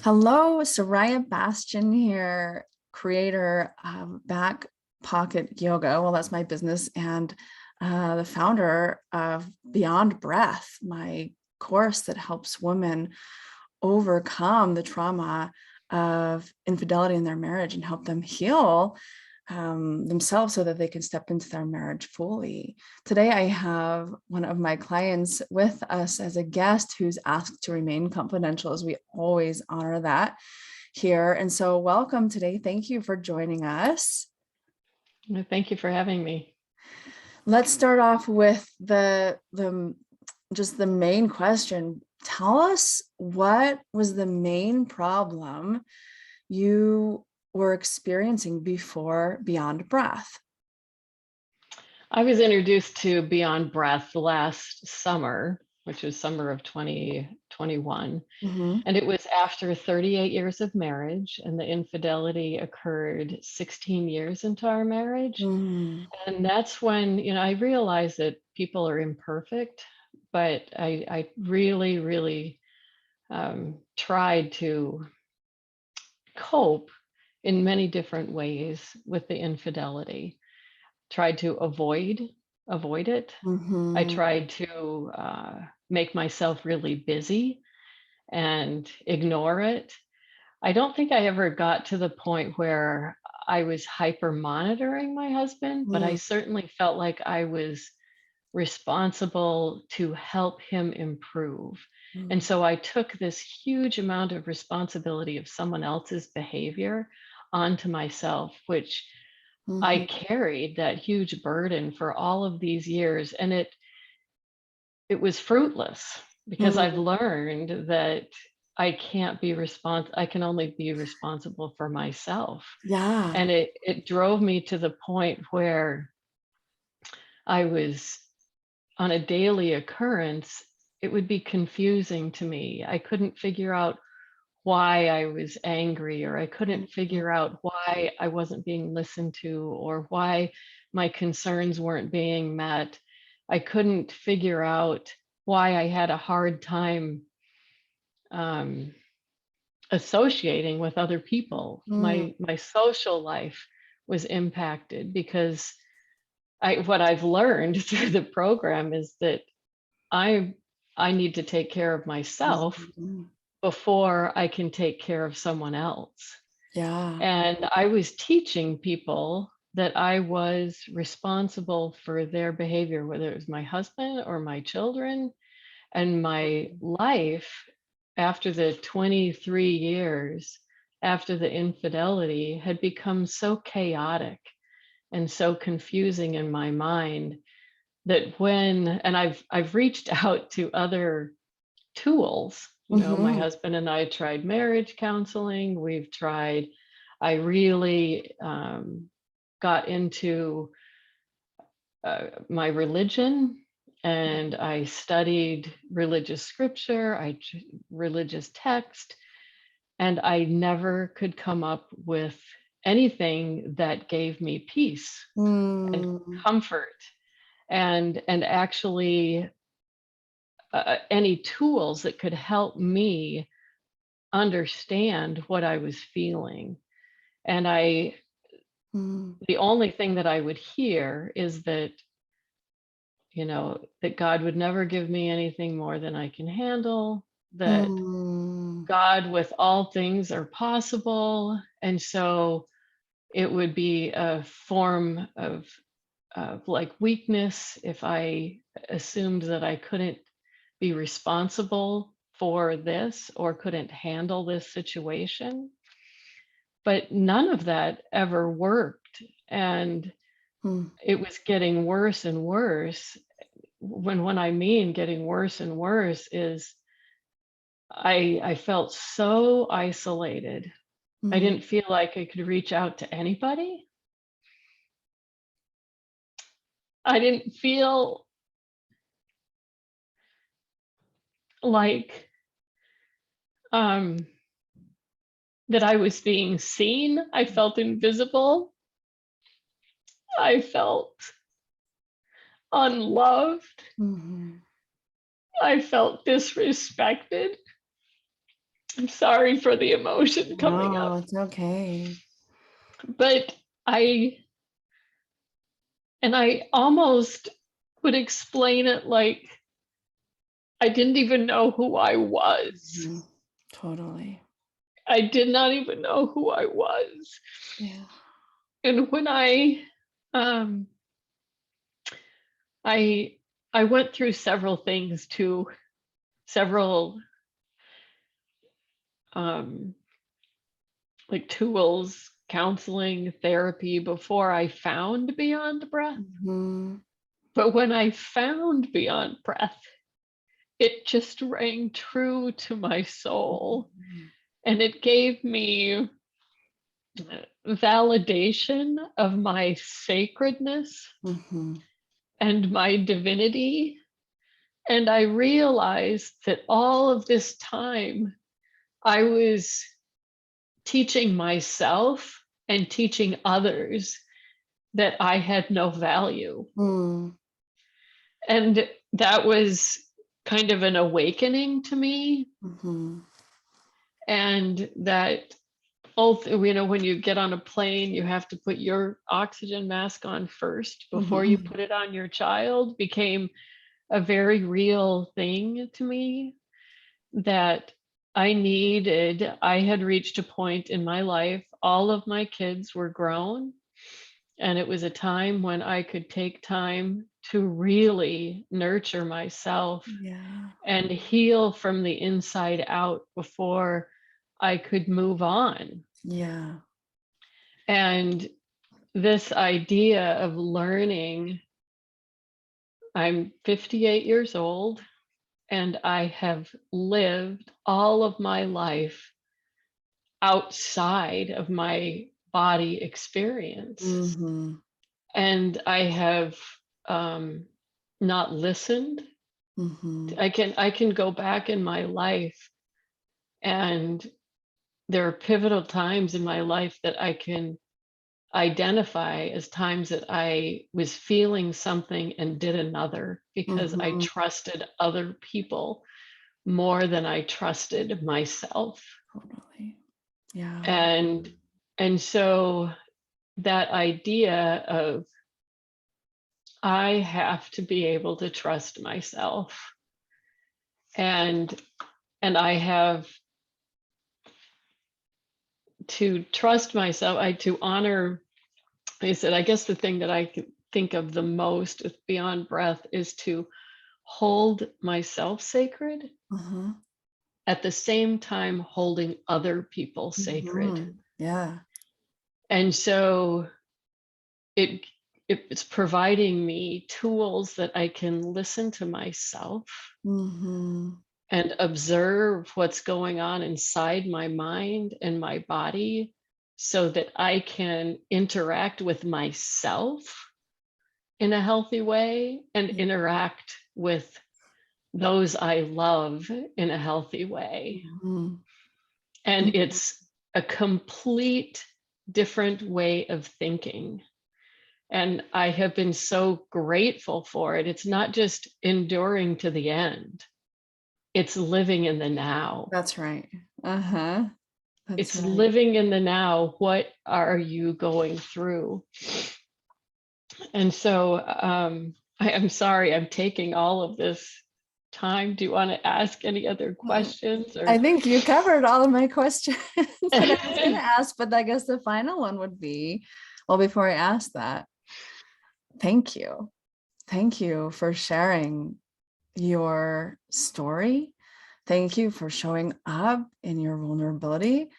Hello, Sariah Bastian here, creator of Back Pocket Yoga. Well, that's my business, and the founder of Beyond Breath, my course that helps women overcome the trauma of infidelity in their marriage and help them heal themselves so that they can step into their marriage fully. Today, I have one of my clients with us as a guest who's asked to remain confidential, as we always honor that here. And so welcome today. Thank you for joining us. Thank you for having me. Let's start off with the main question. Tell us, what was the main problem you were experiencing before Beyond Breath? I was introduced to Beyond Breath last summer, which was summer of 2021. Mm-hmm. And it was after 38 years of marriage, and the infidelity occurred 16 years into our marriage. Mm-hmm. And that's when, I realized that people are imperfect, but I really, really tried to cope in many different ways with the infidelity. Tried to avoid it. I Mm-hmm. tried to make myself really busy and ignore it. I don't think I ever got to the point where I was hyper monitoring my husband, but I certainly felt like I was responsible to help him improve. And Mm-hmm. so I took this huge amount of responsibility of someone else's behavior onto myself, which I Mm-hmm. carried that huge burden for all of these years, and it was fruitless because I've learned that I can only be responsible for myself. Yeah. And it drove me to the point where I was on a daily occurrence, it would be confusing to me. I couldn't figure out why I was angry, or I couldn't Mm-hmm. figure out why I wasn't being listened to, or why my concerns weren't being met. I couldn't figure out why I had a hard time um, associating with other people. My social life was impacted because what I've learned through the program is that I I need to take care of myself Mm-hmm. before I can take care of someone else. Yeah. And I was teaching people that I was responsible for their behavior, whether it was my husband or my children. And my life after the 23 years after the infidelity had become so chaotic and so confusing in my mind that and I've reached out to other tools. My Mm-hmm. husband and I tried marriage counseling. I really got into my religion, and I studied religious scripture, religious text, and I never could come up with anything that gave me peace and Mm-hmm. comfort and actually any tools that could help me understand what I was feeling. And the only thing that I would hear is that God would never give me anything more than I can handle, that Mm-hmm. God with all things are possible. And so it would be a form of like weakness if I assumed that I couldn't be responsible for this or couldn't handle this situation. But none of that ever worked. And it was getting worse and worse. When I mean getting worse and worse is I felt so isolated. I Mm-hmm. didn't feel like I could reach out to anybody. I didn't feel like um, that I was being seen. I felt invisible. I felt unloved. Mm-hmm. I felt disrespected. I'm sorry for the emotion coming No, up, it's okay. but I I almost would explain it like I didn't even know who I was. Mhm. Totally. I did not even know who I was. Yeah. And when um I I went through several things too, several um like tools, counseling, therapy before I found Beyond Breath. Mhm. But when I found Beyond Breath, it just rang true to my soul. Mhm. And it gave me validation of my sacredness Mhm. and my divinity. And I realized that all of this time I was teaching myself and teaching others that I had no value. Mm. And that was kind of an awakening to me. Mhm. And that, when you get on a plane, you have to put your oxygen mask on first before you Mhm. put it on your child became a very real thing to me that I had reached a point in my life, all of my kids were grown, and it was a time when I could take time to really nurture myself Yeah. and heal from the inside out before I could move on. Yeah. And this idea of learning, I'm 58 years old and I have lived all of my life outside of my body experience. Mhm. And I have not listened. Mhm. I can go back in my life, and there are pivotal times in my life that I can identify as times that I was feeling something and did another because I Mhm. trusted other people more than I trusted myself. Totally. Yeah. And so that idea of I have to be able to trust myself, and I have to trust myself, I to honor. I said, I guess the thing that I can think of the most with Beyond Breath is to hold myself sacred Uh-huh. at the same time holding other people sacred. Mhm. Yeah. And so it it's providing me tools that I can listen to myself Mhm. and observe what's going on inside my mind and my body so that I can interact with myself in a healthy way and Yeah. interact with those I love in a healthy way. Mhm. And Mhm. it's a complete different way of thinking. And I have been so grateful for it. It's not just enduring to the end, it's living in the now. That's right. Uh-huh. That's It's right. living in the now. What are you going through? And so I'm sorry, I'm taking all of this time. Do you want to ask any other Uh, questions or? I think you covered all of my questions that I was going to ask, but I guess the final one would be, well, before I ask that, thank you. Thank you for sharing your story. Thank you for showing up in your vulnerability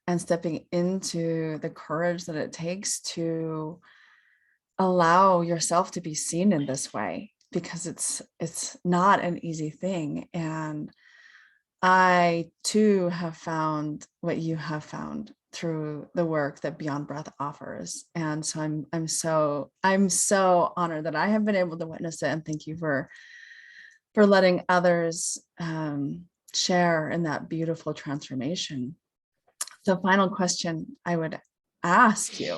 and stepping into the courage that it takes to allow yourself to be seen in this way, because it's not an easy thing. And I too have found what you have found through the work that Beyond Breath offers. And so I'm so honored that I have been able to witness it. And thank you for letting others share in that beautiful transformation. The final question I would ask you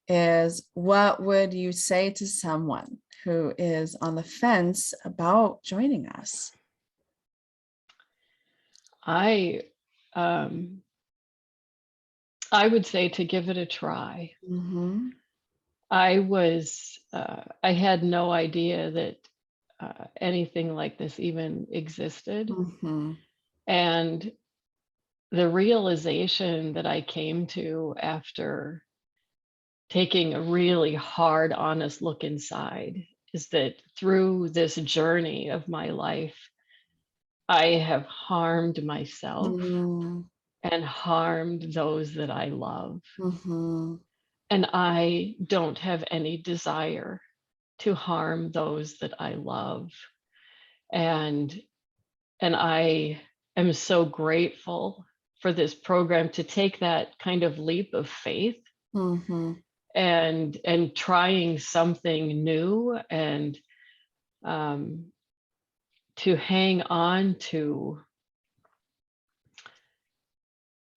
is, what would you say to someone who is on the fence about joining us? I I would say to give it a try. Mhm. I had no idea that anything like this even existed. Mhm. And the realization that I came to after taking a really hard, honest look inside is that through this journey of my life, I have harmed myself Mm. and harmed those that I love. Mhm. And I don't have any desire to harm those that I love. And I am so grateful for this program to take that kind of leap of faith Mhm. and trying something new and um, to hang on to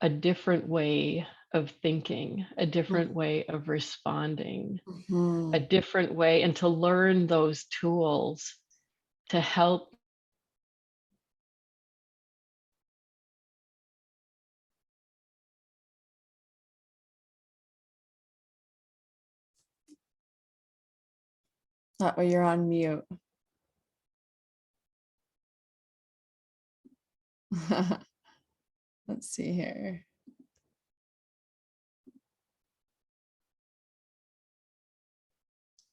a different way of thinking, a different way of responding, a Mhm. different way, and to learn those tools to help. Oh, you're on mute. Let's see here.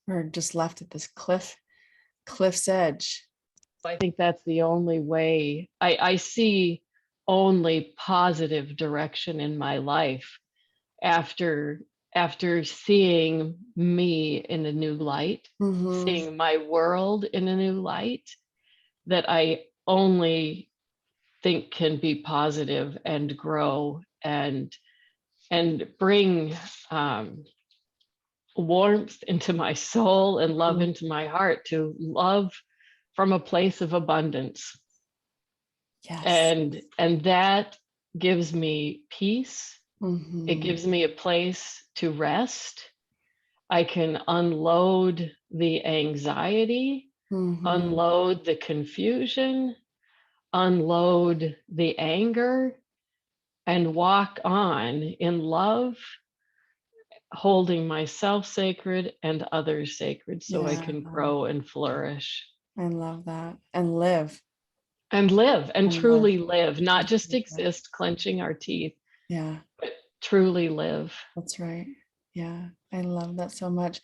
We're just left at this cliff's edge. I think that's the only way I see only positive direction in my life after seeing me in a new light, Mhm. seeing my world in a new light that I only think can be positive and grow and bring warmth into my soul and love Mhm. into my heart to love from a place of abundance. Yes. And that gives me peace. It Mhm. gives me a place to rest. I can unload the anxiety, Mhm. unload the confusion, unload the anger, and walk on in love, holding myself sacred and others sacred so I Yeah, can grow and flourish I love that. And live. and live and And live. truly live, not just Just live. exist clenching our teeth, Yeah, but truly live. that's right. Yeah, I love that so much.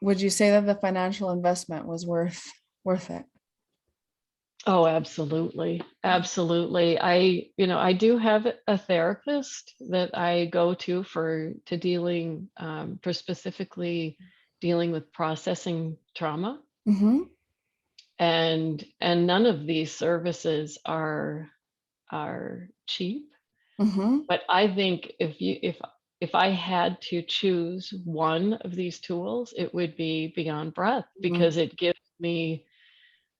Would you say that the financial investment was worth it? Oh, absolutely. Absolutely. I do have a therapist that I go to to dealing, for specifically dealing with processing trauma. Mm-hmm. And none of these services are cheap. Mm-hmm. But I think if I had to choose one of these tools, it would be Beyond Breath because it gives me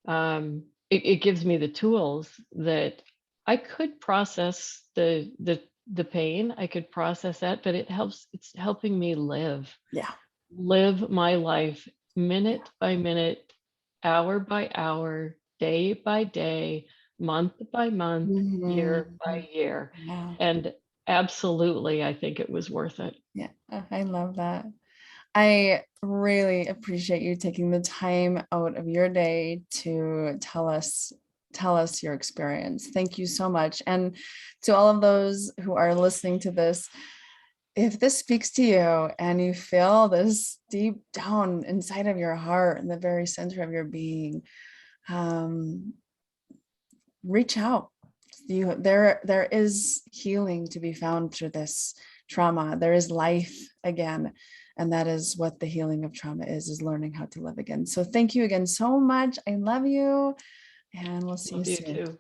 the tools that I could process the pain. I could process that, but it's helping me Yeah. live my life minute by minute, hour by hour, day by day, month by month, year Mm-hmm. by year. Yeah. And absolutely, I think it was worth it. Yeah. I love that. I really appreciate you taking the time out of your day to tell us your experience. Thank you so much. And to all of those who are listening to this, if this speaks to you and you feel this deep down inside of your heart in the very center of your being, um, reach out. There is healing to be found through this trauma. There is life again, and that is what the healing of trauma is learning how to live again. So thank you again so much. I love you, and we'll see you Love you soon. too.